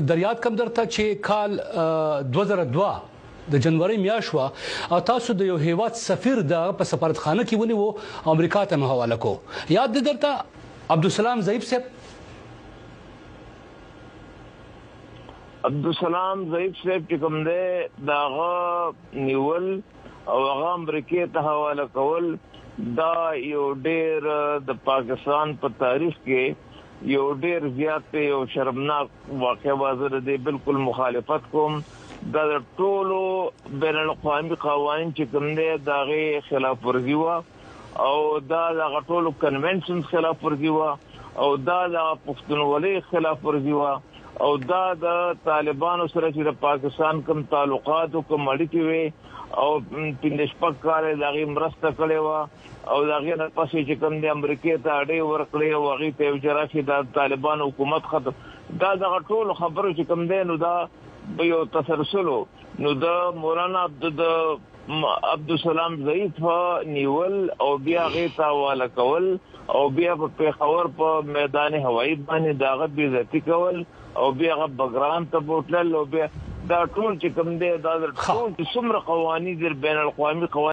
دریاد کم درته چې کال 2002 د جنوري میاشت او تاسو د یو هیواد سفیر د په سفارتخانه کې ونیو امریکا ته حواله کو یاد درته عبدالسلام ضعیف صاحب عبدالسلام ضعیف صاحب چې کوم دی داغه نیول او هغه امریکا ته حواله کول دا یو ډیر د پاکستان په تاریخ کې یو ډیر زیات یو شرمناک واقعه وازر دی بالکل مخالفت کوم دا ټولو بین الاقوامي قوانین چې کوم دي داغه خلاف ورزي وا او دا د ټولو کنونشن خلاف ورزي وا او دا د پښتونولۍ خلاف ورزي وا او دا د طالبانو سره چې د پاکستان کوم تعلقات او کوم اړیکې وي او پندشپک کار دغه مرسته کړي وا او دغه نه پسې چې کوم د امریکا ته اړې ورکړي او هغه ته وجرا چې د طالبان حکومت ختم دا د ټولو خبرو چې کوم دی نو دا یو تسلسل نو د مولانا عبدالسلام ضعیف نیول او بیا غیتا والا کول او بیا په پیښور په میدان هوایی باندې داغه بیزتی کول او بیا بګرام ته بوتل او بیا دا ټول چې کوم دی دا ټول څومره قوانین د بین الاقوامي قوانین